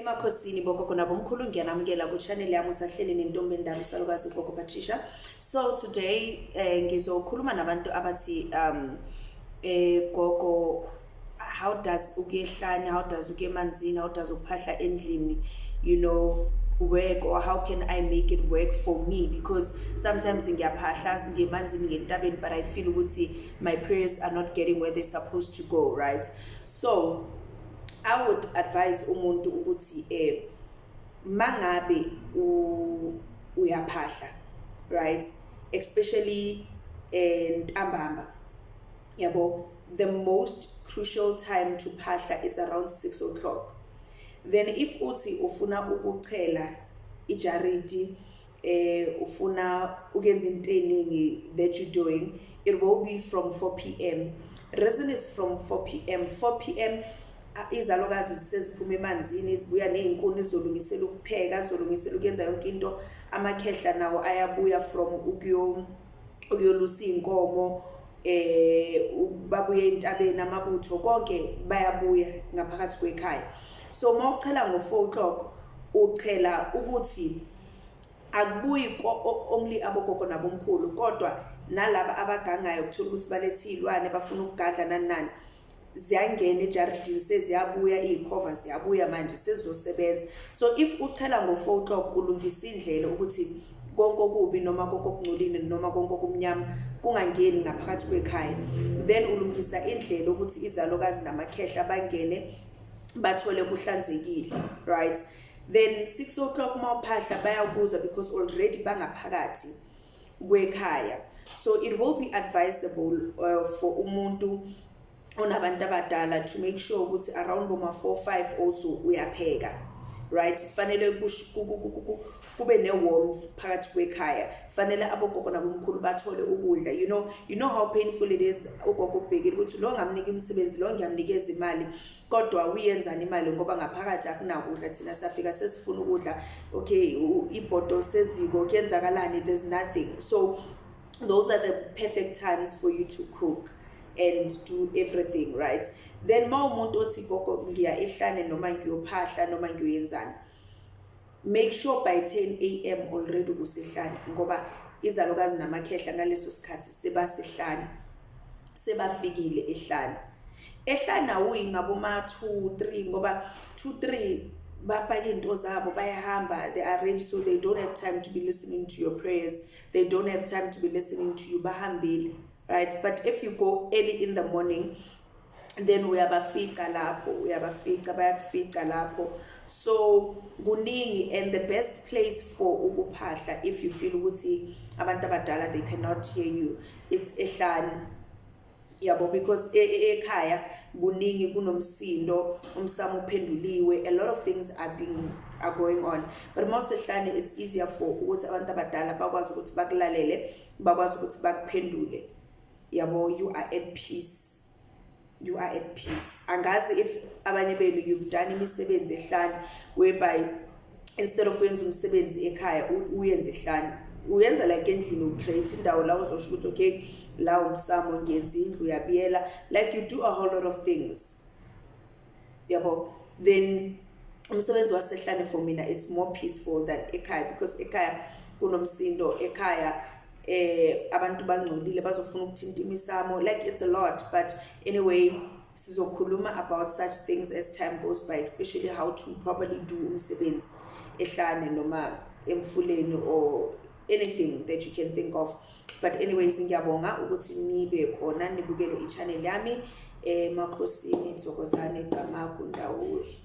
Emakhosini bogogo nabomkhulu ngiyanamukela ku channel yami usahleli nentombi endala isalukazi gogopatricia. So today ngizokhuluma nabantu abathi gogo, how does ukuyehlani, how does ukuyemanzini, how does ukuphahla endlini, you know, work, or how can I make it work for me? Because sometimes ngiyaphahla ngemanzini ngentabeni, but I feel ukuthi my prayers are not getting where they're supposed to go, right? So I would advise umuntu ukuthi mangabe uyaphahla, right, especially ntambama, yabo, the most crucial time to phahla it's around 6 o'clock. Then if uthi ufuna ukuchela ijariti, ufuna ukenza into eningi that you're doing, it will be from 4 p.m. Reason is from 4 p.m. 4 p.m. Izalokazi seziphuma emanzini zibuya nezinkuni zolungisela ukupheka, zolungisela ukwenza yonke into. Amakhehla nawo ayabuya from ukuyolusa inkomo, babuye entabeni, amabutho konke bayabuya ngaphakathi kwekhaya. So mawuchela ngo4 o'clock uchela ukuthi akubuyi only abogogo nabomkhulu, kodwa nalaba abagangayo ukuthola ukuthi balethe ilwane bafuna ukugadla nani ziyangena ejaridini, seziyabuya ikhova ziyabuya manje sezizosebenza. So if uchela ngo4 o'clock ulungisa indlela ukuthi konke okubi noma konke okungcolile noma konke okumnyama kungangeni ngaphakathi kwekhaya, then ulungisa indlela ukuthi izalokazi namakhehla bangene bathole kuhlanzekile, right? Then 6 o'clock mawuphahla bayakuza because already bangaphakathi kwekhaya. So it will be advisable for umuntu onabantu abadala to make sure ukuthi around boma 4-5 also uyapheka, right? Fanele kube ne-warmth phakathi kwekhaya. Fanele abogogo nabomkhulu bathole ukudla. You know how painful it is ugogo ubhekile ukuthi lo ngamnika imisebenzi, lo ngiyamnikeza imali, kodwa uyenzani imali ngoba ngaphakathi akunakudla, thina safika sesifuna ukudla. Okay, ibottle seziko kuyenzakalani, there's nothing. So those are the perfect times for you to cook and do everything, right? Then mawumuntu othi gogo ngiya ehlane noma ngiyophahla noma ngiyoyenzani, make sure by 10 a.m. already usehlane ngoba izalokazi namakhehla ngaleso sikhathi sebasehlane, sebafikile ehlane. Ehlane awuyi ngaboma 2-3 ngoba 2-3 bapake into zabo bayahamba, they are ready, so they don't have time to be listening to your prayers, they don't have time to be listening to you, bahambile, right? But if you go early in the morning, then uyabafica bayakufika lapho. So kuningi, and the best place for ukuphahla if you feel ukuthi abantu abadala they cannot hear you, it's ehlane, yabo, because ekhaya kuningi kunomsindo, umsamo uphenduliwe, a lot of things are going on. But most ehlane it's easier for ukuthi abantu abadala bakwazi ukuthi bakulalele, bakwazi ukuthi bakuphendule, yabo. You are at peace. You are at peace. Angazi if abanye benu you've done imisebenzi ehlane whereby instead of wenza umsebenzi ekhaya uyenze ehlane, uyenza like endlini, ucreate indawo la uzosho ukuthi okay la umsamo ngenza indlu yabiyela, like you do a whole lot of things, yabo. Then umsebenzi wasehlane for mina it's more peaceful than ekhaya, because ekhaya kunomsindo, ekhaya abantu bangcolile bazofuna ukuthinta imisamo, like it's a lot. But anyway, sizokhuluma about such things as time goes by, especially how to properly do umsebenzi ehlane noma emfuleni or anything that you can think of. But anyways, ngiyabonga ukuthi nibe khona nibukele i-channel yami. Emakhosini, Thokozani, Gama, Kundawe.